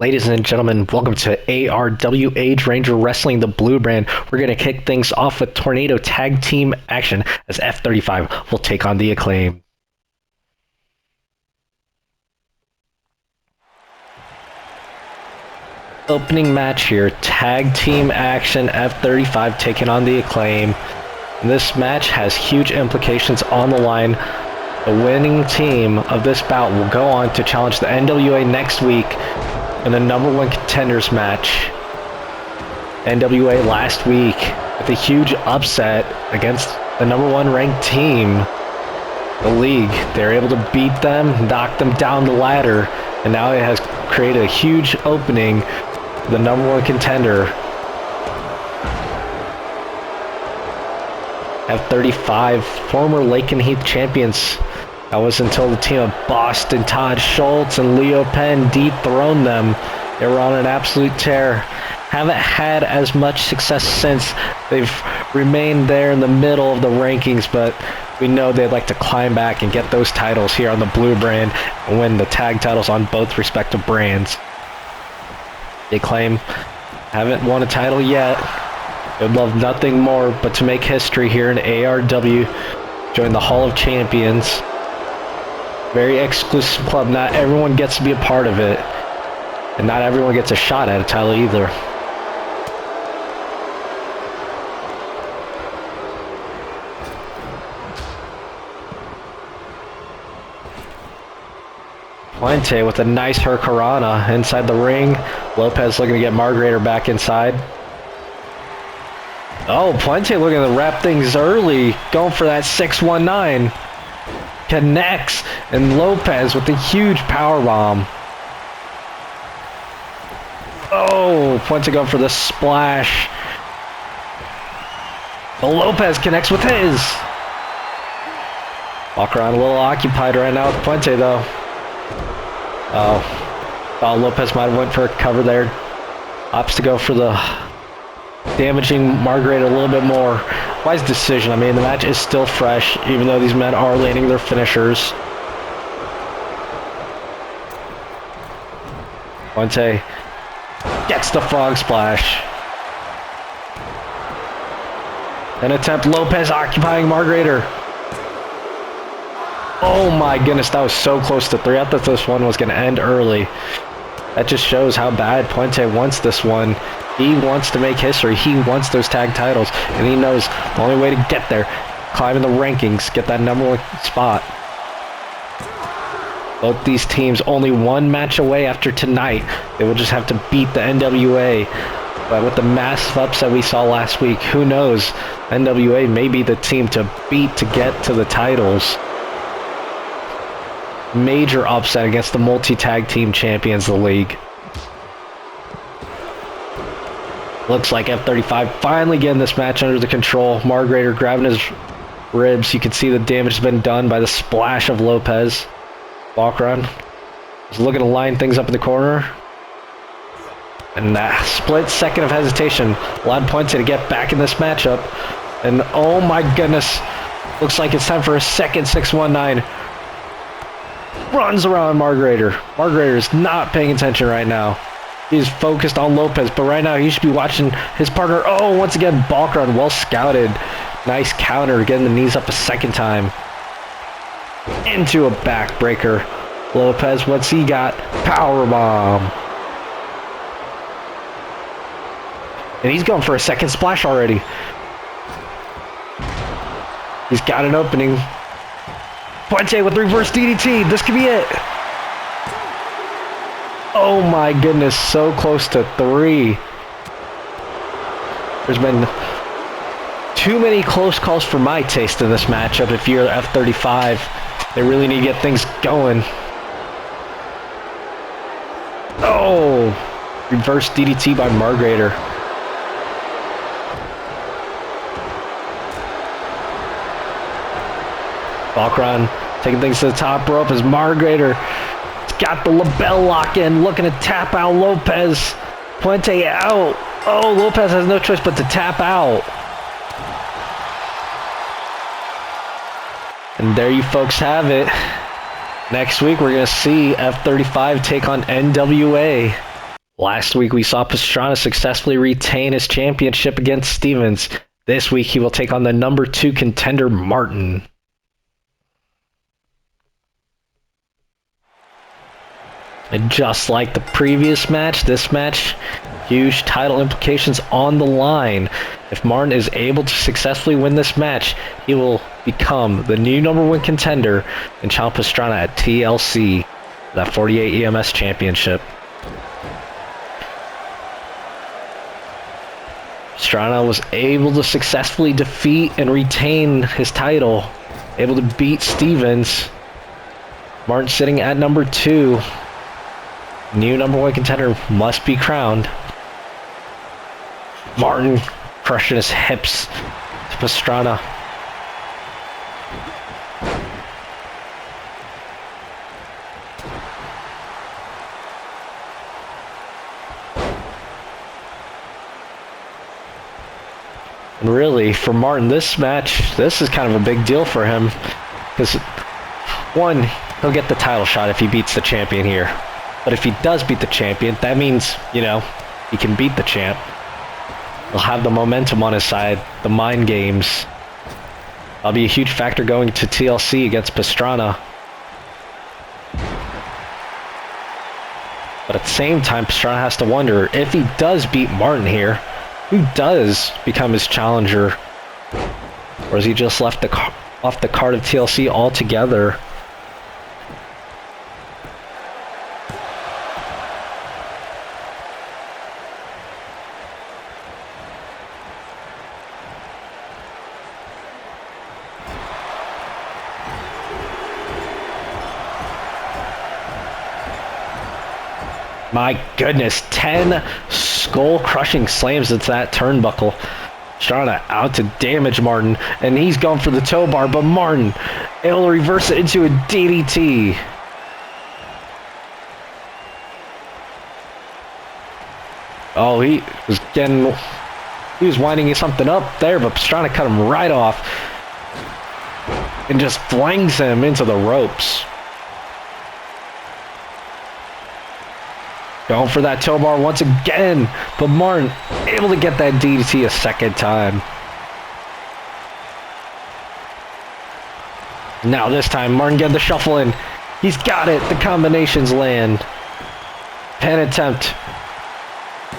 Ladies and gentlemen, welcome to ARW Age Ranger Wrestling, the Blue brand. We're going to kick things off with Tornado Tag Team action as F35 will take on the Acclaim. Opening match here, Tag Team action, F35 taking on the Acclaim. This match has huge implications on the line. The winning team of this bout will go on to challenge the NWA next week in the #1 contenders match. NWA last week with a huge upset against the #1 ranked team, the league. They were able to beat them, knock them down the ladder, and now it has created a huge opening for the #1 contender. F35, former Lake and Heath champions. That was until the team of Boston, Todd Schultz, and Leo Penn dethroned them. They were on an absolute tear. Haven't had as much success since. They've remained there in the middle of the rankings, but we know they'd like to climb back and get those titles here on the Blue brand and win the tag titles on both respective brands. They claim haven't won a title yet. They'd love nothing more but to make history here in ARW, join the Hall of Champions. Very exclusive club. Not everyone gets to be a part of it. And not everyone gets a shot at a title either. Puente with a nice Hurricanrana inside the ring. Lopez looking to get Margreater back inside. Oh, Puente looking to wrap things early. Going for that 619. Connects, and Lopez with a huge powerbomb. Oh, Puente going for the splash. But Lopez connects with his. Walk around a little occupied right now with Puente though. Oh, Lopez might have went for a cover there. Opts to go for the damaging Margreater a little bit more. Wise decision. I mean, the match is still fresh, even though these men are landing their finishers. Puente gets the frog splash. An attempt, Lopez occupying Margreater. Oh my goodness, that was so close to 3. I thought this one was going to end early. That just shows how bad Puente wants this one. He wants to make history. He wants those tag titles, and he knows the only way to get there, climb in the rankings, get that #1 spot. Both these teams only one match away after tonight. They will just have to beat the NWA. But with the massive upset we saw last week, who knows? NWA may be the team to beat to get to the titles. Major upset against the multi-tag team champions of the league. Looks like F35 finally getting this match under the control. Margreater grabbing his ribs. You can see the damage has been done by the splash of Lopez. Walk around. He's looking to line things up in the corner. And that split second of hesitation allowed Puente to get back in this matchup. And oh my goodness. Looks like it's time for a second 619. Runs around Margreater. Margreater is not paying attention right now. He's focused on Lopez, but right now he should be watching his partner. Oh, once again, bulk run, well scouted. Nice counter, getting the knees up a second time. Into a backbreaker. Lopez, what's he got? Powerbomb. And he's going for a second splash already. He's got an opening. Puente with reverse DDT. This could be it. Oh my goodness, so close to 3. There's been too many close calls for my taste in this matchup. If you're F35, they really need to get things going. Oh, reverse DDT by Margreater. Balkron taking things to the top rope as Margreater got the label lock in, looking to tap out Lopez. Puente out. Oh, Lopez has no choice but to tap out. And there you folks have it. Next week, we're going to see F35 take on NWA. Last week, we saw Pastrana successfully retain his championship against Stevens. This week, he will take on the number 2 contender, Martin. And just like the previous match, this match, huge title implications on the line. If Martin is able to successfully win this match, he will become the new number 1 contender and challenge Pastrana at TLC, that 48 EMS championship. Pastrana was able to successfully defeat and retain his title, able to beat Stevens. Martin sitting at number 2. New number 1 contender must be crowned. Martin crushing his hips to Pastrana. And really, for Martin, this match, this is kind of a big deal for him. Because, one, he'll get the title shot if he beats the champion here. But if he does beat the champion, that means, you know, he can beat the champ. He'll have the momentum on his side, the mind games. That'll be a huge factor going to TLC against Pastrana. But at the same time, Pastrana has to wonder, if he does beat Martin here, who does become his challenger? Or is he just left off the card of TLC altogether? My goodness, 10 skull-crushing slams into that turnbuckle. Pastrana out to damage Martin, and he's going for the toe bar, but Martin able to reverse it into a DDT. Oh, he was winding something up there, but Pastrana cut him right off and just flings him into the ropes. Going for that toe bar once again, but Martin able to get that DDT a second time. Now this time, Martin getting the shuffle in. He's got it. The combinations land. Pen attempt.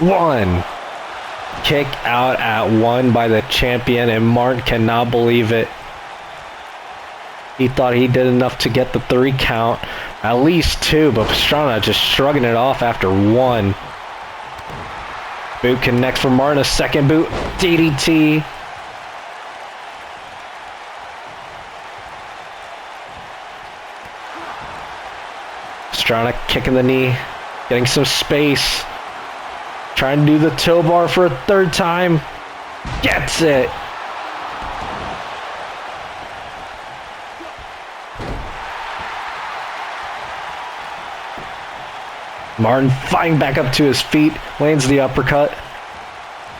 1. Kick out at 1 by the champion, and Martin cannot believe it. He thought he did enough to get the 3 count. At least 2, but Pastrana just shrugging it off after 1. Boot connects for Martin. A second boot. DDT. Pastrana kicking the knee. Getting some space. Trying to do the toe bar for a 3rd time. Gets it. Martin fighting back up to his feet, lands the uppercut.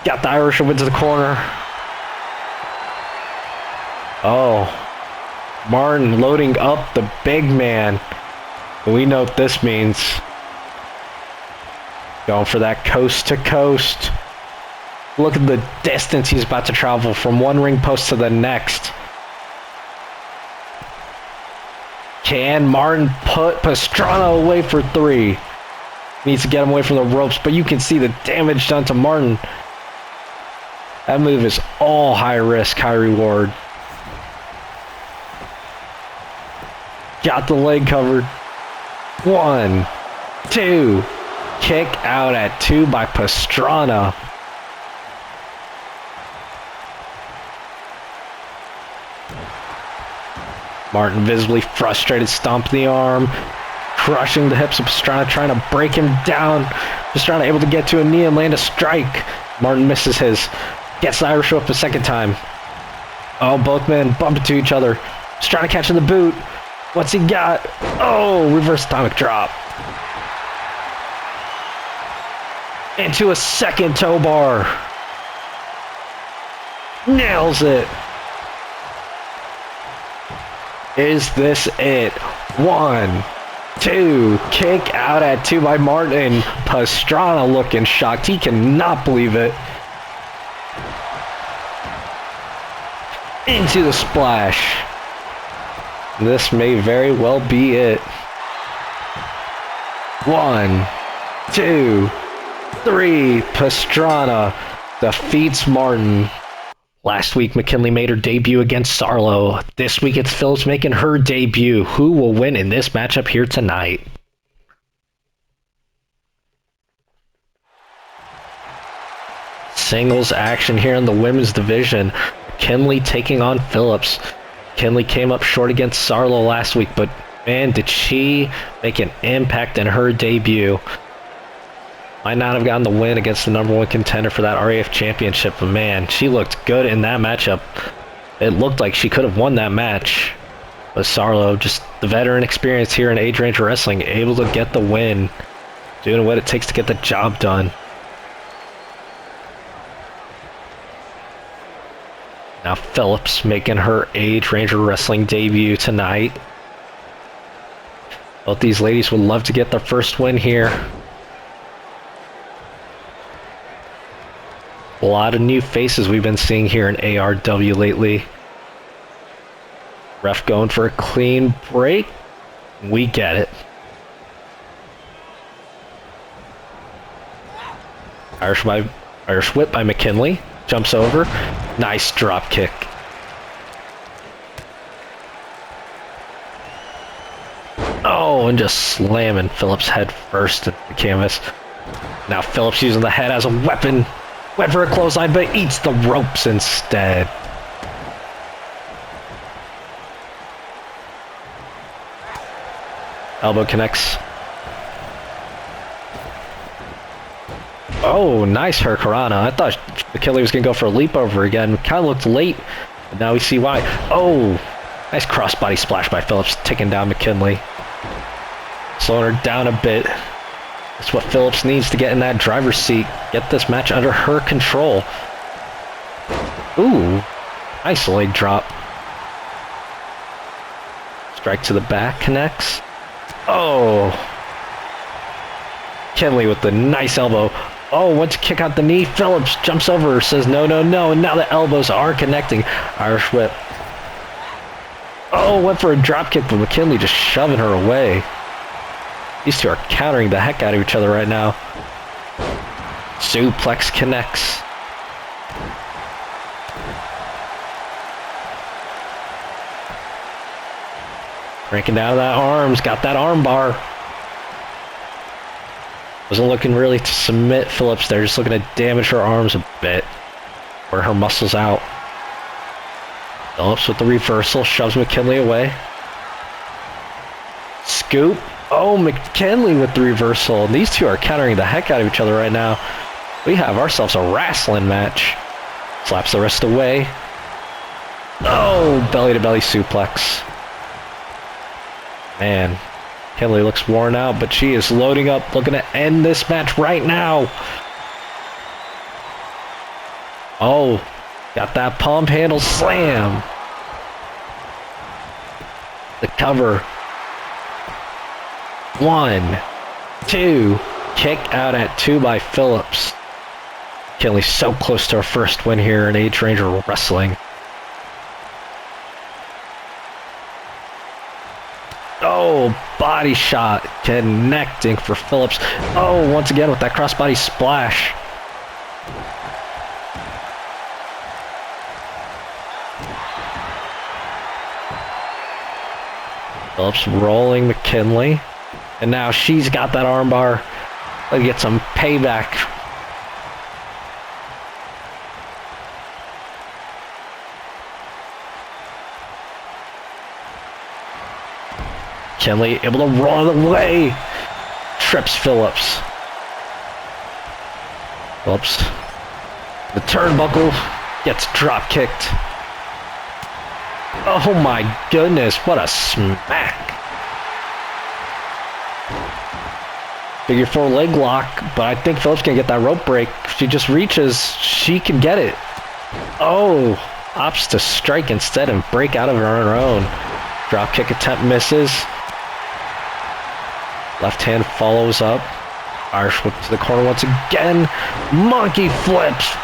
Got the Irish whip into the corner. Oh, Martin loading up the big man. We know what this means. Going for that coast to coast. Look at the distance he's about to travel from one ring post to the next. Can Martin put Pastrana away for 3? Needs to get him away from the ropes, but you can see the damage done to Martin. That move is all high risk, high reward. Got the leg covered. 1, 2. Kick out at 2 by Pastrana. Martin visibly frustrated, stomped the arm. Crushing the hips of Pastrana, trying to break him down. Pastrana able to get to a knee and land a strike. Martin misses his. Gets the Irish whip a 2nd time. Oh, both men bump into each other. Pastrana catching the boot. What's he got? Oh, reverse atomic drop. Into a 2nd toe bar. Nails it. Is this it? 1, 2, kick out at 2 by Martin. Pastrana looking shocked. He cannot believe it. Into the splash. This may very well be it. 1, 2, 3. Pastrana defeats Martin. Last week, McKinley made her debut against Sarlo. This week, it's Phillips making her debut. Who will win in this matchup here tonight? Singles action here in the women's division. McKinley taking on Phillips. McKinley came up short against Sarlo last week, but man, did she make an impact in her debut. Might not have gotten the win against the #1 contender for that RAF championship, but man, she looked good in that matchup. It looked like she could have won that match. But Sarlo, just the veteran experience here in Age Ranger Wrestling, able to get the win, doing what it takes to get the job done. Now Phillips making her Age Ranger Wrestling debut tonight. Both these ladies would love to get their first win here. A lot of new faces we've been seeing here in ARW lately. Ref going for a clean break. We get it. Irish whip by McKinley. Jumps over. Nice drop kick. Oh, and just slamming Phillips head first at the canvas. Now Phillips using the head as a weapon. Went for a clothesline, but eats the ropes instead. Elbow connects. Oh, nice Hurricanrana. I thought McKinley was going to go for a leap over again. Kind of looked late, but now we see why. Oh, nice crossbody splash by Phillips, taking down McKinley. Slowing her down a bit. That's what Phillips needs to get in that driver's seat. Get this match under her control. Ooh, nice leg drop. Strike to the back connects. Oh. Kenley with the nice elbow. Oh, went to kick out the knee. Phillips jumps over, says no, no, no, and now the elbows are connecting. Irish whip. Oh, went for a drop kick, but McKinley just shoving her away. These two are countering the heck out of each other right now. Suplex connects. Breaking down that arms, got that arm bar. Wasn't looking really to submit Phillips there, just looking to damage her arms a bit. Wear her muscles out. Phillips with the reversal, shoves McKinley away. Scoop. Oh, McKinley with the reversal. These two are countering the heck out of each other right now. We have ourselves a wrestling match. Slaps the wrist away. Oh, belly-to-belly suplex. Man, McKinley looks worn out, but she is loading up, looking to end this match right now. Oh, got that pump handle slam. The cover. 1, 2, kick out at 2 by Phillips. McKinley's so close to her first win here in Age Ranger Wrestling. Oh, body shot connecting for Phillips. Oh, once again with that crossbody splash. Phillips rolling McKinley. And now she's got that armbar. Let's get some payback. McKinley able to roll it away. Trips Phillips. Phillips. The turnbuckle gets drop kicked. Oh my goodness, what a smack. Figure 4 leg lock, but I think Phillips can get that rope break. If she just reaches, she can get it. Oh, opts to strike instead and break out of her on her own. Drop kick attempt misses. Left hand follows up. Irish whip to the corner once again. Monkey flips.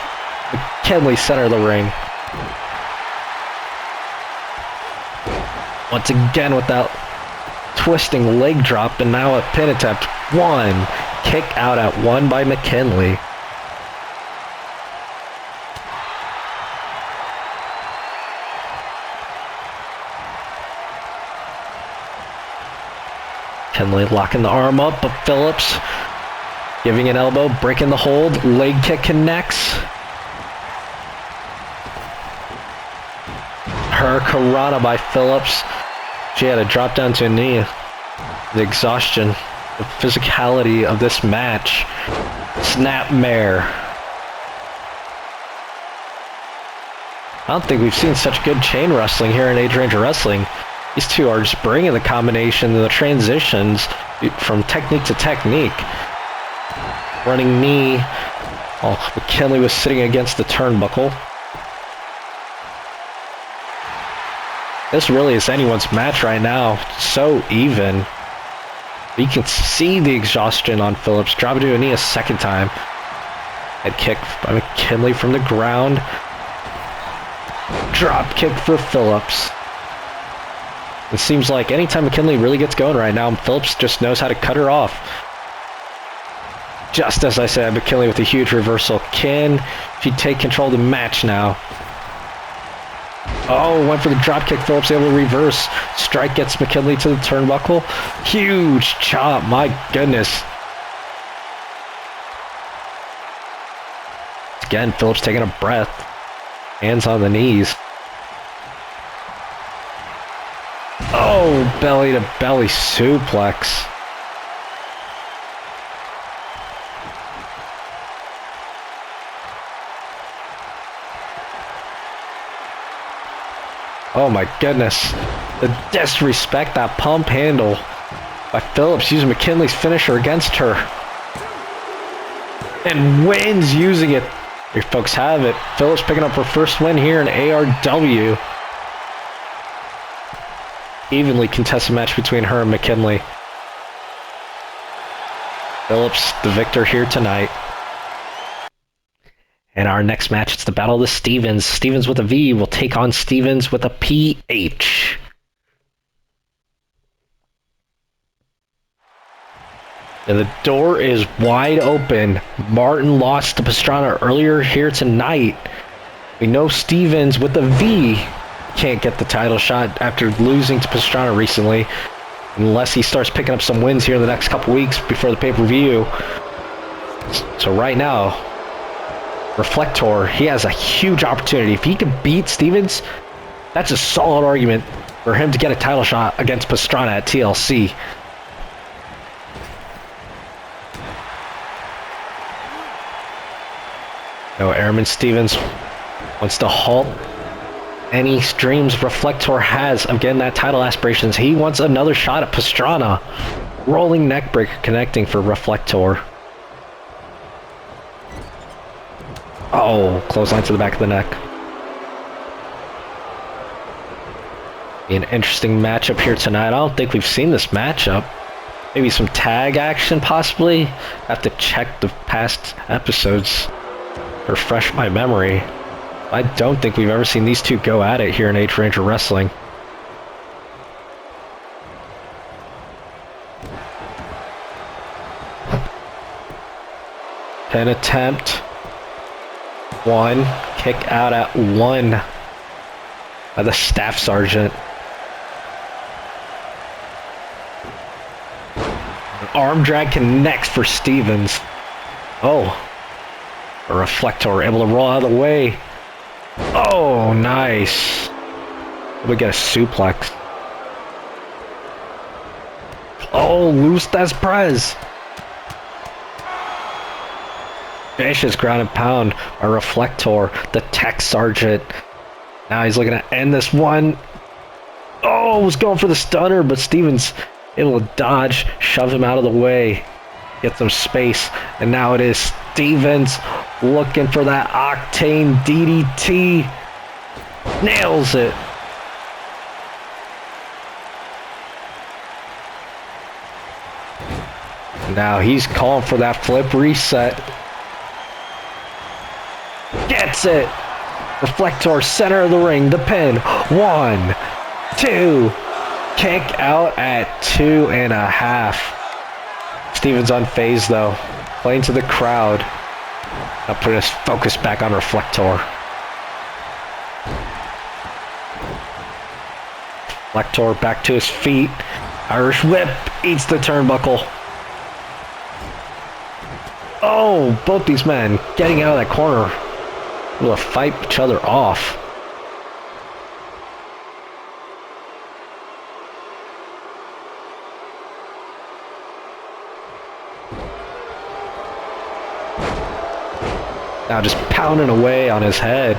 McKinley center of the ring. Once again with that twisting leg drop, and now a pin attempt. One. Kick out at one by McKinley. McKinley locking the arm up, but Phillips giving an elbow, breaking the hold. Leg kick connects. Hurricanrana by Phillips. She had to drop down to a knee. The exhaustion, the physicality of this match. Snapmare. I don't think we've seen such good chain wrestling here in Age Ranger Wrestling. These two are just bringing the combination and the transitions from technique to technique. Running knee. Oh, McKinley was sitting against the turnbuckle. This really is anyone's match right now. So even. You can see the exhaustion on Phillips. Dropping to a knee a second time. Head kick by McKinley from the ground. Drop kick for Phillips. It seems like anytime McKinley really gets going right now, Phillips just knows how to cut her off. Just as I said, McKinley with a huge reversal. Can she take control of the match now? Oh, went for the drop kick. Phillips able to reverse. Strike gets McKinley to the turnbuckle. Huge chop. My goodness. Again, Phillips taking a breath. Hands on the knees. Oh, belly to belly suplex. Oh my goodness. The disrespect, that pump handle by Phillips using McKinley's finisher against her. And wins using it. Here folks have it. Phillips picking up her first win here in ARW. Evenly contested match between her and McKinley. Phillips, the victor here tonight. And our next match, it's the Battle of the Stevens. Stevens with a V will take on Stevens with a PH. And the door is wide open. Martin lost to Pastrana earlier here tonight. We know Stevens with a V can't get the title shot after losing to Pastrana recently, unless he starts picking up some wins here in the next couple weeks before the pay-per-view. So right now, Reflector, he has a huge opportunity. If he can beat Stevens, that's a solid argument for him to get a title shot against Pastrana at TLC. No, Airman Stevens wants to halt any dreams Reflector has of getting that title aspirations. He wants another shot at Pastrana. Rolling neckbreaker connecting for Reflector. Oh, clothesline to the back of the neck. Be an interesting matchup here tonight. I don't think we've seen this matchup. Maybe some tag action, possibly. Have to check the past episodes. Refresh my memory. I don't think we've ever seen these two go at it here in Age Ranger Wrestling. Pin attempt. One. Kick out at one by the Staff Sergeant. Arm drag connects for Stevens. Oh. A Reflector able to roll out of the way. Oh, nice. We get a suplex. Oh, loose Des Perez. Vicious ground and pound by Reflector, the Tech Sergeant. Now he's looking to end this one. Oh, was going for the stunner, but Stevens able to dodge, shove him out of the way, get some space, and now it is Stevens looking for that Octane DDT. Nails it. Now he's calling for that flip reset. Gets it. Reflector, center of the ring, the pin. 1, 2. Kick out at 2.5. Stevens unfazed though. Playing to the crowd. Now putting his focus back on Reflector. Reflector back to his feet. Irish whip eats the turnbuckle. Oh, both these men getting out of that corner. Able to fight each other off. Now just pounding away on his head.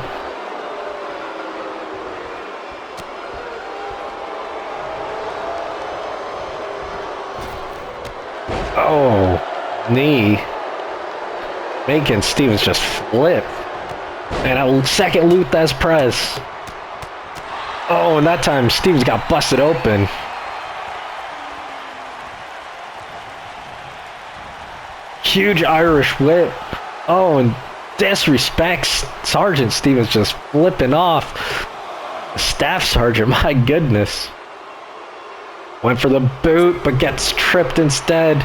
Oh, knee. Making Stevens just flip. And a second Luthez press. Oh, and that time Stevens got busted open. Huge Irish whip. Oh, and disrespects Sergeant Stevens just flipping off. Staff Sergeant, my goodness. Went for the boot, but gets tripped instead.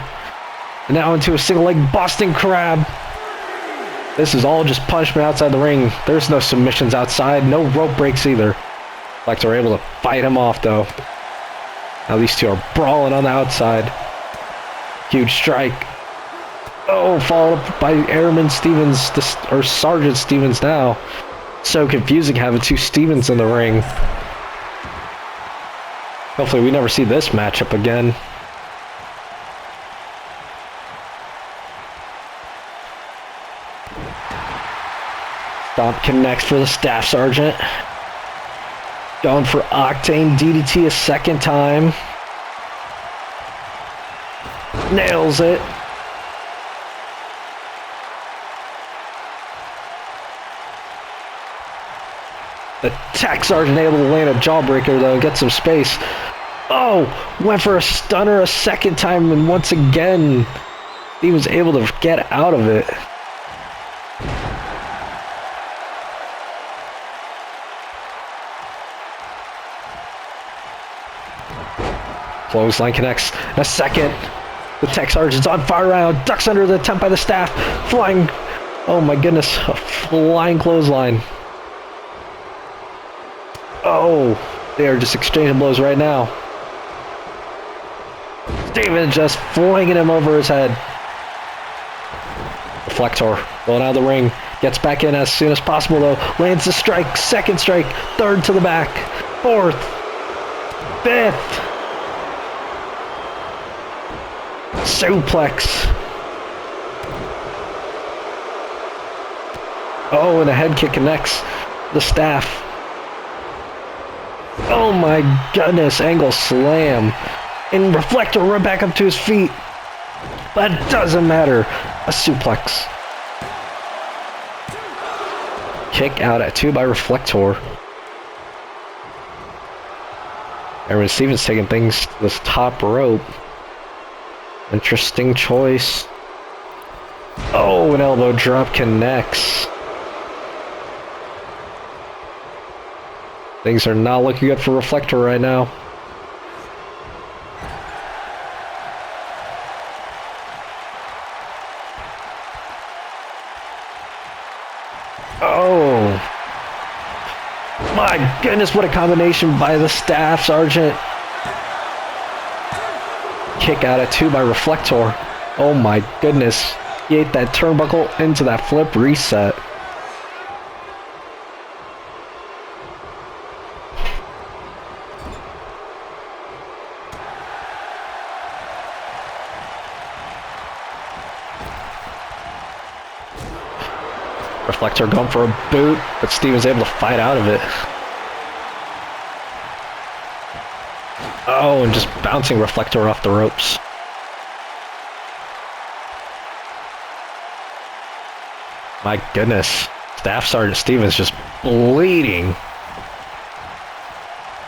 And now into a single leg Boston Crab. This is all just punishment outside the ring. There's no submissions outside, no rope breaks either. Reflector able to fight him off though. Now these two are brawling on the outside. Huge strike. Oh, followed up by Airman Stevens, or Sergeant Stevens now. So confusing having two Stevens in the ring. Hopefully we never see this matchup again. Stomp connects for the Staff Sergeant. Going for Octane DDT a second time. Nails it. The Tech Sergeant able to land a jawbreaker though and get some space. Oh, went for a stunner a second time, and once again he was able to get out of it. Clothesline connects in a second. The Tech Sergeant's on fire round, ducks under the attempt by the Staff, flying. Oh my goodness, a flying clothesline. Oh, they are just exchanging blows right now. Stevens just flinging him over his head. Reflector going out of the ring, gets back in as soon as possible though. Lands the strike, second strike, third to the back, fourth, fifth. Suplex. Oh, and a head kick connects the Staff. Oh my goodness, angle slam. And Reflector right back up to his feet. But it doesn't matter. A suplex. Kick out at 2 by Reflector. Aaron Stevens taking things to this top rope. Interesting choice. Oh, an elbow drop connects. Things are not looking good for Reflector right now. Oh. My goodness, what a combination by the Staff Sergeant. Kick out at 2 by Reflector. Oh my goodness. He ate that turnbuckle into that flip reset. Reflector going for a boot, but Stevens able to fight out of it. Oh, and just bouncing Reflector off the ropes. My goodness. Staff Sergeant Stevens just bleeding.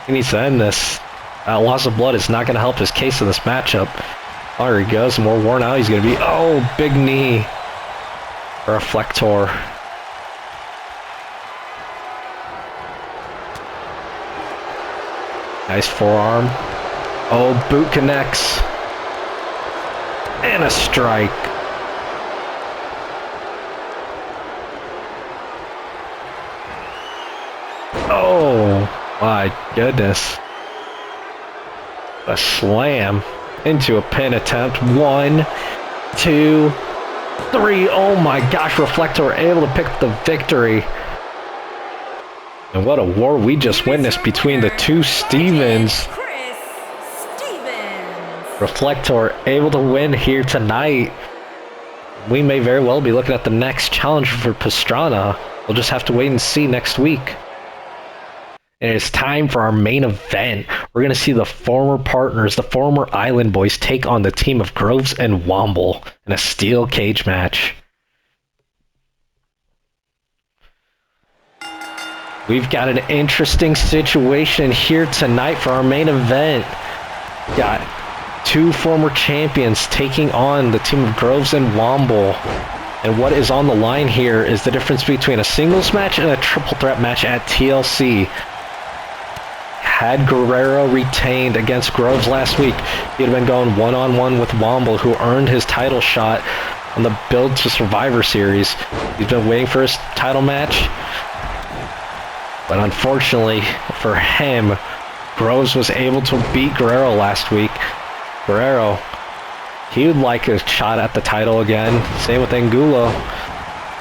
He needs to end this. Loss of blood is not going to help his case in this matchup. There he goes. The more worn out he's going to be. Oh, big knee. Reflector. Nice forearm. Oh, boot connects. And a strike. Oh, my goodness. A slam into a pin attempt. 1, 2, 3. Oh my gosh, Reflector able to pick up the victory. And what a war we just witnessed between the two Stevens. Reflector able to win here tonight. We may very well be looking at the next challenge for Pastrana. We'll just have to wait and see next week. And it's time for our main event. We're going to see the former partners, the former Island Boys, take on the team of Groves and Womble in a steel cage match. We've got an interesting situation here tonight for our main event. Got two former champions taking on the team of Groves and Womble. And what is on the line here is the difference between a singles match and a triple threat match at TLC. Had Guerrero retained against Groves last week, he'd have been going one-on-one with Womble, who earned his title shot on the Build to Survivor series. He's been waiting for his title match, but unfortunately for him, Groves was able to beat Guerrero last week. Guerrero, he would like a shot at the title again. Same with Angulo.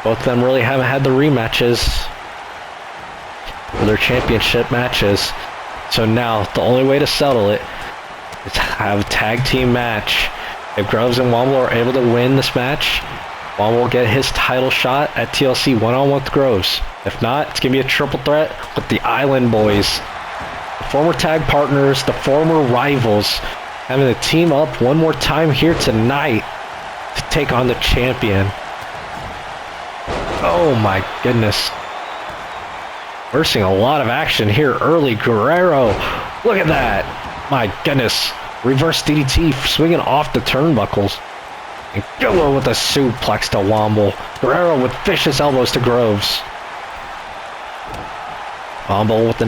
Both of them really haven't had the rematches for their championship matches. So now, the only way to settle it is to have a tag team match. If Groves and Womble are able to win this match, Womble will get his title shot at TLC one-on-one with Groves. If not, it's going to be a triple threat with the Island Boys. The former tag partners, the former rivals, having to team up one more time here tonight to take on the champion. Oh my goodness. We're seeing a lot of action here early. Guerrero, look at that. My goodness. Reverse DDT swinging off the turnbuckles. And Gillo with a suplex to Womble. Guerrero with vicious elbows to Groves. Womble with a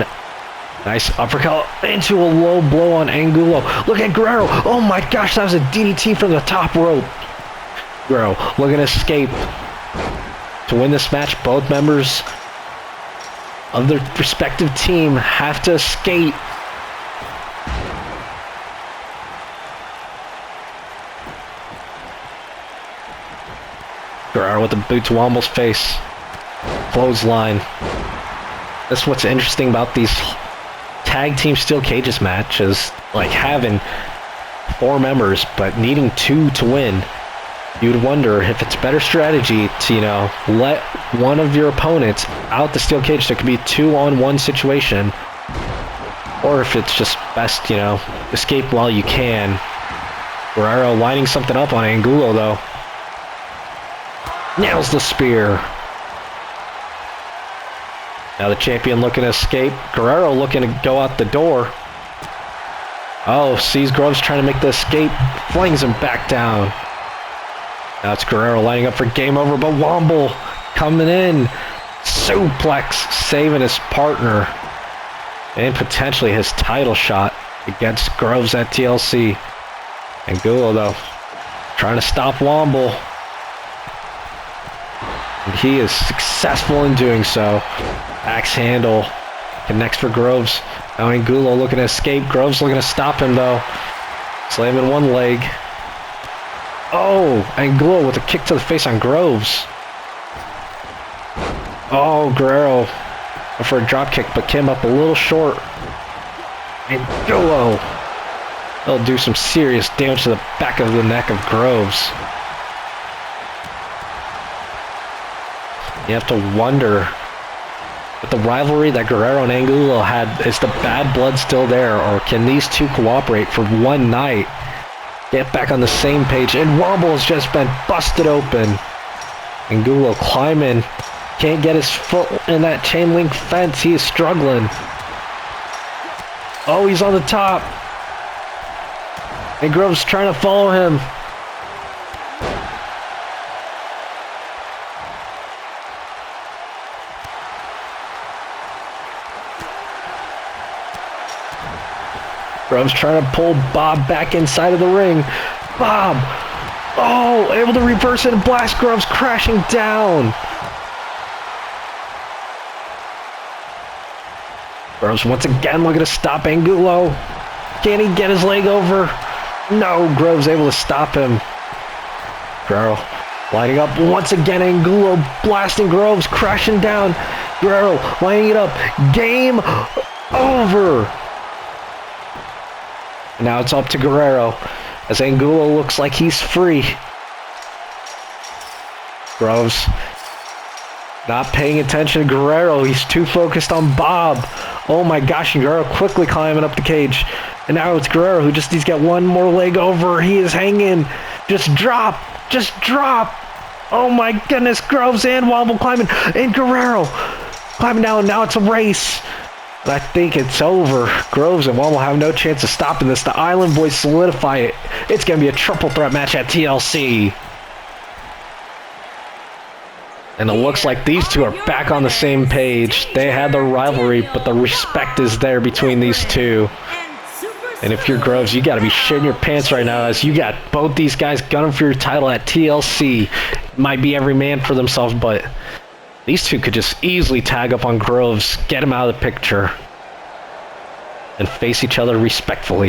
nice uppercut into a low blow on Angulo. Look at Guerrero. Oh my gosh, that was a DDT from the top rope. Guerrero looking to escape. To win this match, both members of their respective team have to escape. Guerrero with the boot to Womble's face. Clothesline. That's what's interesting about these tag team steel cages matches, like having 4 members but needing 2 to win. You'd wonder if it's better strategy to, let one of your opponents out the steel cage. So it could be 2-on-1 situation. Or if it's just best, escape while you can. Guerrero lining something up on Angulo, though. Nails the spear. Now the champion looking to escape. Guerrero looking to go out the door. Oh, sees Groves trying to make the escape. Flings him back down. Now it's Guerrero lining up for game over, but Womble coming in. Suplex, saving his partner. And potentially his title shot against Groves at TLC. Angulo, though, trying to stop Womble. And he is successful in doing so. Axe handle connects for Groves. Now Angulo looking to escape. Groves looking to stop him, though. Slamming one leg. Oh, Angulo with a kick to the face on Groves. Oh, Guerrero for a drop kick, but came up a little short. Angulo. He'll do some serious damage to the back of the neck of Groves. You have to wonder, with the rivalry that Guerrero and Angulo had, is the bad blood still there, or can these two cooperate for one night? Get back on the same page, and Womble has just been busted open. Angulo climbing. Can't get his foot in that chain link fence. He is struggling. Oh, he's on the top. And Groves trying to follow him. Groves trying to pull Bob back inside of the ring. Bob! Oh, able to reverse it and blast Groves crashing down. Groves once again looking to stop Angulo. Can he get his leg over? No, Groves able to stop him. Guerrero lining up once again. Angulo blasting Groves, crashing down. Guerrero lining it up. Game over. And now it's up to Guerrero as Angulo looks like he's free. Groves not paying attention to Guerrero. He's too focused on Bob. Oh my gosh, and Guerrero quickly climbing up the cage. And now it's Guerrero who just needs to get one more leg over. He is hanging. Just drop. Just drop. Oh my goodness. Groves and Wobble climbing. And Guerrero climbing down. Now it's a race. And I think it's over. Groves and Wobble have no chance of stopping this. The Island Boys solidify it. It's going to be a triple threat match at TLC. And it looks like these two are back on the same page. They had their rivalry, but the respect is there between these two. And if you're Groves, you got to be shitting your pants right now as you got both these guys gunning for your title at TLC. Might be every man for themselves, but these two could just easily tag up on Groves, get him out of the picture, and face each other respectfully.